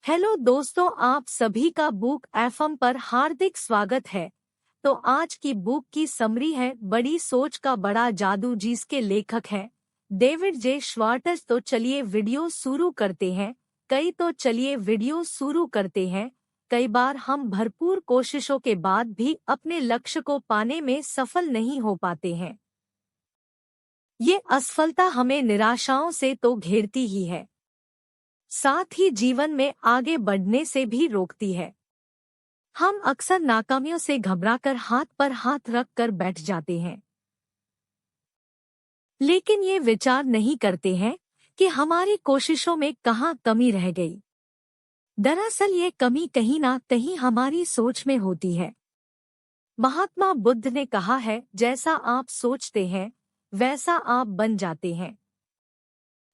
Hello दोस्तों, आप सभी का बुक एफएम पर हार्दिक स्वागत है। तो आज की बुक की समरी है बड़ी सोच का बड़ा जादू, जिसके लेखक हैं डेविड जे श्वार्ट्ज। तो चलिए वीडियो शुरू करते हैं। कई बार हम भरपूर कोशिशों के बाद भी अपने लक्ष्य को पाने में सफल नहीं हो पाते हैं। ये असफलता हमें निराशाओं से तो घेरती ही है, साथ ही जीवन में आगे बढ़ने से भी रोकती है। हम अक्सर नाकामियों से घबराकर हाथ पर हाथ रख कर बैठ जाते हैं, लेकिन ये विचार नहीं करते हैं कि हमारी कोशिशों में कहाँ कमी रह गई। दरअसल ये कमी कहीं ना कहीं हमारी सोच में होती है। महात्मा बुद्ध ने कहा है, जैसा आप सोचते हैं वैसा आप बन जाते हैं।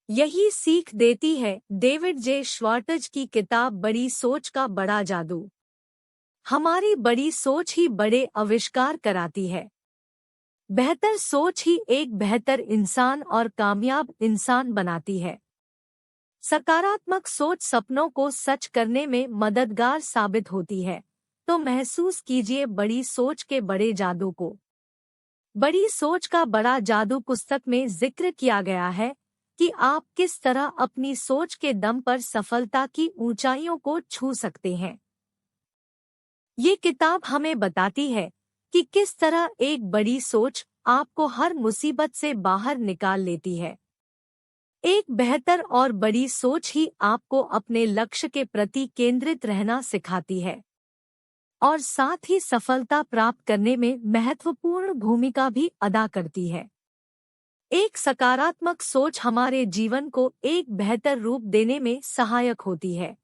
यही सीख देती है डेविड जे श्वार्ट्ज की किताब बड़ी सोच का बड़ा जादू। हमारी बड़ी सोच ही बड़े आविष्कार कराती है। बेहतर सोच ही एक बेहतर इंसान और कामयाब इंसान बनाती है। सकारात्मक सोच सपनों को सच करने में मददगार साबित होती है। तो महसूस कीजिए बड़ी सोच के बड़े जादू को। बड़ी सोच का बड़ा जादू पुस्तक में जिक्र किया गया है कि आप किस तरह अपनी सोच के दम पर सफलता की ऊंचाइयों को छू सकते हैं। ये किताब हमें बताती है कि किस तरह एक बड़ी सोच आपको हर मुसीबत से बाहर निकाल लेती है। एक बेहतर और बड़ी सोच ही आपको अपने लक्ष्य के प्रति केंद्रित रहना सिखाती है और साथ ही सफलता प्राप्त करने में महत्वपूर्ण भूमिका भी अदा करती है। एक सकारात्मक सोच हमारे जीवन को एक बेहतर रूप देने में सहायक होती है।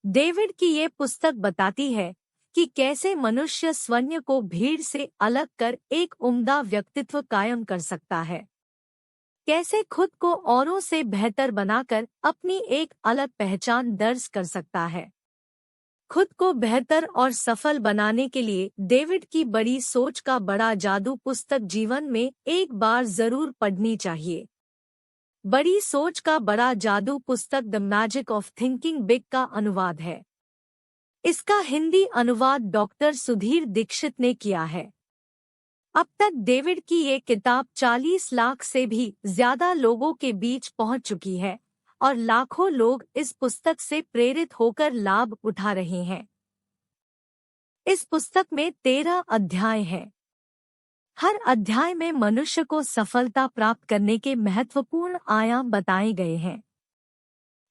डेविड की ये पुस्तक बताती है कि कैसे मनुष्य स्वयं को भीड़ से अलग कर एक उम्दा व्यक्तित्व कायम कर सकता है। कैसे खुद को औरों से बेहतर बनाकर अपनी एक अलग पहचान दर्ज कर सकता है। खुद को बेहतर और सफल बनाने के लिए डेविड की बड़ी सोच का बड़ा जादू पुस्तक जीवन में एक बार जरूर पढ़नी चाहिए। बड़ी सोच का बड़ा जादू पुस्तक the magic of thinking big का अनुवाद है। इसका हिंदी अनुवाद डॉक्टर सुधीर दीक्षित ने किया है। अब तक डेविड की ये किताब 40 लाख से भी ज्यादा लोगों के बीच पहुंच चुकी है और लाखों लोग इस पुस्तक से प्रेरित होकर लाभ उठा रहे हैं। इस पुस्तक में 13 अध्याय हैं। हर अध्याय में मनुष्य को सफलता प्राप्त करने के महत्वपूर्ण आयाम बताए गए हैं।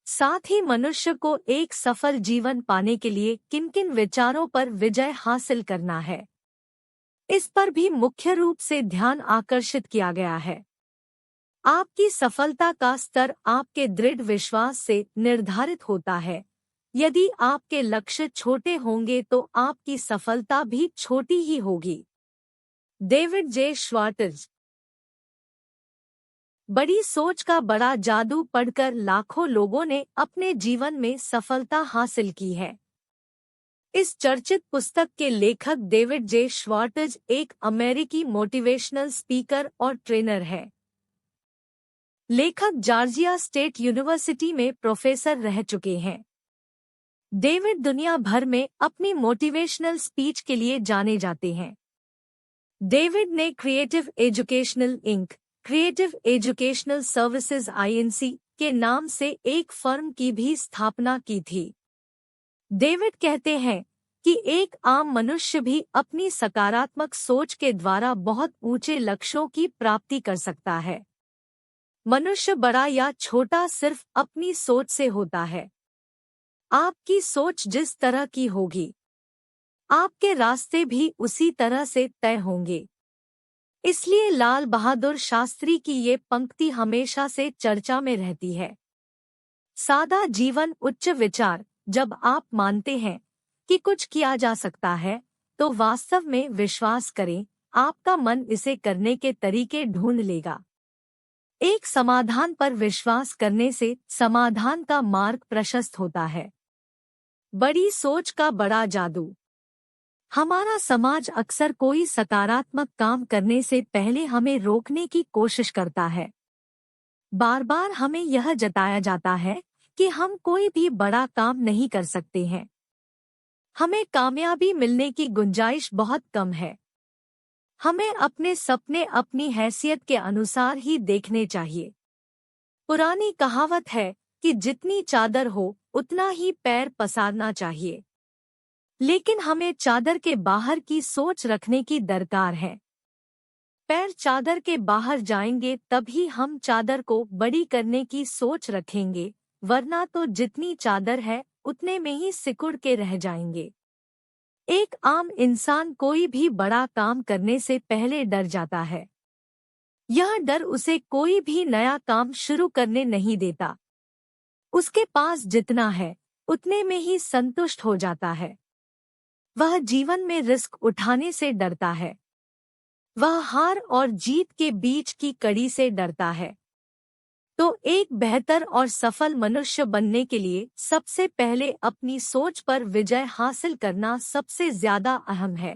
साथ ही मनुष्य को एक सफल जीवन पाने के लिए किन किन विचारों पर विजय हासिल करना है, इस पर भी मुख्य रूप से ध्यान आकर्षित किया गया है। आपकी सफलता का स्तर आपके दृढ़ विश्वास से निर्धारित होता है। यदि आपके लक्ष्य छोटे होंगे तो आपकी सफलता भी छोटी ही होगी। David J Schwartz. बड़ी सोच का बड़ा जादू पढ़कर लाखों लोगों ने अपने जीवन में सफलता हासिल की है। इस चर्चित पुस्तक के लेखक डेविड जे श्वार्ट्ज एक अमेरिकी मोटिवेशनल स्पीकर और ट्रेनर है। लेखक जॉर्जिया स्टेट यूनिवर्सिटी में प्रोफेसर रह चुके हैं। डेविड दुनिया भर में अपनी मोटिवेशनल स्पीच के लिए जाने जाते हैं। डेविड ने Creative Educational Inc, Creative Educational Services INC के नाम से एक फर्म की भी स्थापना की थी। डेविड कहते हैं कि एक आम मनुष्य भी अपनी सकारात्मक सोच के द्वारा बहुत ऊंचे लक्ष्यों की प्राप्ति कर सकता है। मनुष्य बड़ा या छोटा सिर्फ अपनी सोच से होता है। आपकी सोच जिस तरह की होगी, आपके रास्ते भी उसी तरह से तय होंगे। इसलिए लाल बहादुर शास्त्री की ये पंक्ति हमेशा से चर्चा में रहती है। सादा जीवन उच्च विचार। जब आप मानते हैं कि कुछ किया जा सकता है, तो वास्तव में विश्वास करें, आपका मन इसे करने के तरीके ढूंढ लेगा। एक समाधान पर विश्वास करने से समाधान का मार्ग प्रशस्त होता है। बड़ी सोच का बड़ा जादू। हमारा समाज अक्सर कोई सकारात्मक काम करने से पहले हमें रोकने की कोशिश करता है। बार बार हमें यह जताया जाता है कि हम कोई भी बड़ा काम नहीं कर सकते हैं। हमें कामयाबी मिलने की गुंजाइश बहुत कम है। हमें अपने सपने अपनी हैसियत के अनुसार ही देखने चाहिए। पुरानी कहावत है कि जितनी चादर हो उतना ही पैर पसारना चाहिए, लेकिन हमें चादर के बाहर की सोच रखने की दरकार है। पैर चादर के बाहर जाएंगे तभी हम चादर को बड़ी करने की सोच रखेंगे, वरना तो जितनी चादर है उतने में ही सिकुड़ के रह जाएंगे। एक आम इंसान कोई भी बड़ा काम करने से पहले डर जाता है। यह डर उसे कोई भी नया काम शुरू करने नहीं देता। उसके पास जितना है उतने में ही संतुष्ट हो जाता है। वह जीवन में रिस्क उठाने से डरता है। वह हार और जीत के बीच की कड़ी से डरता है। तो एक बेहतर और सफल मनुष्य बनने के लिए सबसे पहले अपनी सोच पर विजय हासिल करना सबसे ज्यादा अहम है।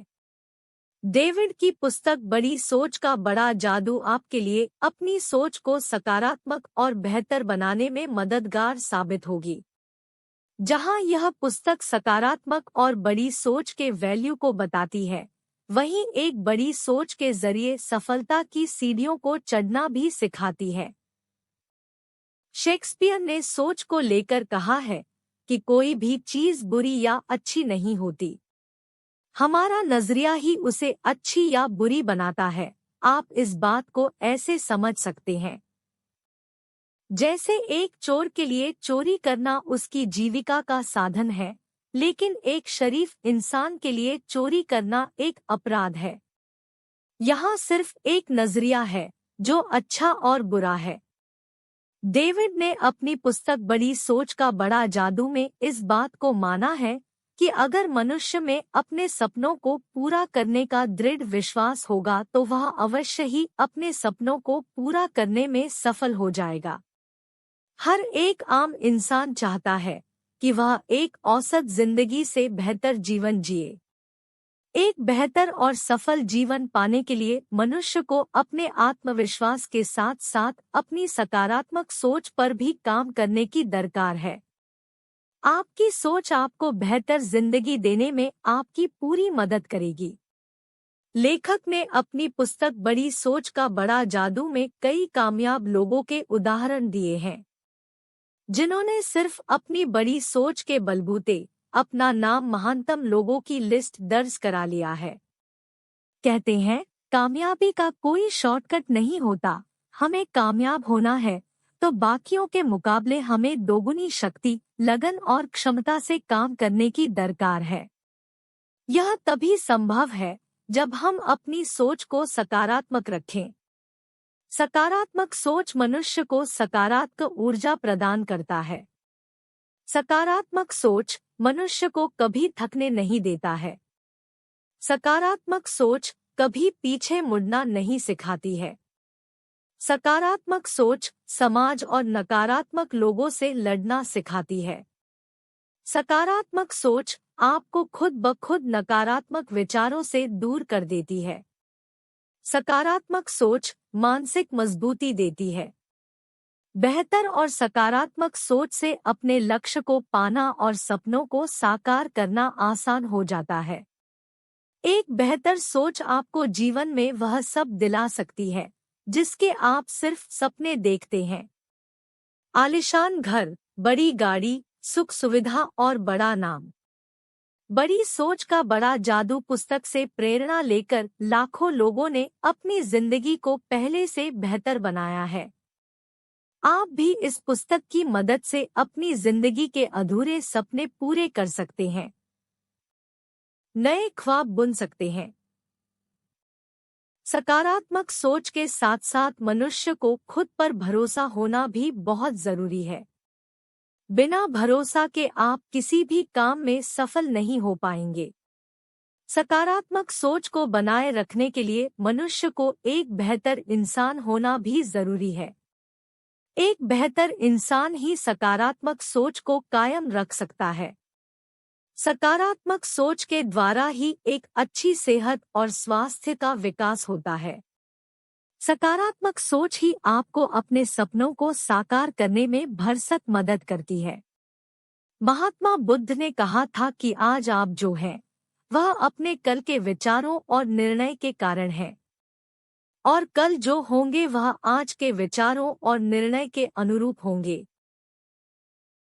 डेविड की पुस्तक बड़ी सोच का बड़ा जादू आपके लिए अपनी सोच को सकारात्मक और बेहतर बनाने में मददगार साबित होगी। जहां यह पुस्तक सकारात्मक और बड़ी सोच के वैल्यू को बताती है, वहीं एक बड़ी सोच के जरिए सफलता की सीढ़ियों को चढ़ना भी सिखाती है। शेक्सपियर ने सोच को लेकर कहा है कि कोई भी चीज बुरी या अच्छी नहीं होती, हमारा नजरिया ही उसे अच्छी या बुरी बनाता है। आप इस बात को ऐसे समझ सकते हैं जैसे एक चोर के लिए चोरी करना उसकी जीविका का साधन है, लेकिन एक शरीफ इंसान के लिए चोरी करना एक अपराध है। यहाँ सिर्फ एक नजरिया है जो अच्छा और बुरा है। डेविड ने अपनी पुस्तक बड़ी सोच का बड़ा जादू में इस बात को माना है कि अगर मनुष्य में अपने सपनों को पूरा करने का दृढ़ विश्वास होगा तो वह अवश्य ही अपने सपनों को पूरा करने में सफल हो जाएगा। हर एक आम इंसान चाहता है कि वह एक औसत जिंदगी से बेहतर जीवन जिए। एक बेहतर और सफल जीवन पाने के लिए मनुष्य को अपने आत्मविश्वास के साथ साथ अपनी सकारात्मक सोच पर भी काम करने की दरकार है। आपकी सोच आपको बेहतर जिंदगी देने में आपकी पूरी मदद करेगी। लेखक ने अपनी पुस्तक बड़ी सोच का बड़ा जादू में कई कामयाब लोगों के उदाहरण दिए हैं, जिन्होंने सिर्फ अपनी बड़ी सोच के बलबूते अपना नाम महानतम लोगों की लिस्ट दर्ज करा लिया है। कहते हैं, कामयाबी का कोई शॉर्टकट नहीं होता। हमें कामयाब होना है तो बाकियों के मुकाबले हमें दोगुनी शक्ति, लगन और क्षमता से काम करने की दरकार है। यह तभी संभव है जब हम अपनी सोच को सकारात्मक रखें। सकारात्मक सोच मनुष्य को सकारात्मक ऊर्जा प्रदान करता है। सकारात्मक सोच मनुष्य को कभी थकने नहीं देता है। सकारात्मक सोच कभी पीछे मुड़ना नहीं सिखाती है। सकारात्मक सोच समाज और नकारात्मक लोगों से लड़ना सिखाती है। सकारात्मक सोच आपको खुद ब खुद नकारात्मक विचारों से दूर कर देती है। सकारात्मक सोच मानसिक मजबूती देती है। बेहतर और सकारात्मक सोच से अपने लक्ष्य को पाना और सपनों को साकार करना आसान हो जाता है। एक बेहतर सोच आपको जीवन में वह सब दिला सकती है जिसके आप सिर्फ सपने देखते हैं। आलीशान घर, बड़ी गाड़ी, सुख सुविधा और बड़ा नाम। बड़ी सोच का बड़ा जादू पुस्तक से प्रेरणा लेकर लाखों लोगों ने अपनी जिंदगी को पहले से बेहतर बनाया है। आप भी इस पुस्तक की मदद से अपनी जिंदगी के अधूरे सपने पूरे कर सकते हैं, नए ख्वाब बुन सकते हैं। सकारात्मक सोच के साथ साथ मनुष्य को खुद पर भरोसा होना भी बहुत जरूरी है। बिना भरोसा के आप किसी भी काम में सफल नहीं हो पाएंगे। सकारात्मक सोच को बनाए रखने के लिए मनुष्य को एक बेहतर इंसान होना भी जरूरी है। एक बेहतर इंसान ही सकारात्मक सोच को कायम रख सकता है। सकारात्मक सोच के द्वारा ही एक अच्छी सेहत और स्वास्थ्य का विकास होता है। सकारात्मक सोच ही आपको अपने सपनों को साकार करने में भरसक मदद करती है। महात्मा बुद्ध ने कहा था कि आज आप जो हैं, वह अपने कल के विचारों और निर्णय के कारण है, और कल जो होंगे वह आज के विचारों और निर्णय के अनुरूप होंगे।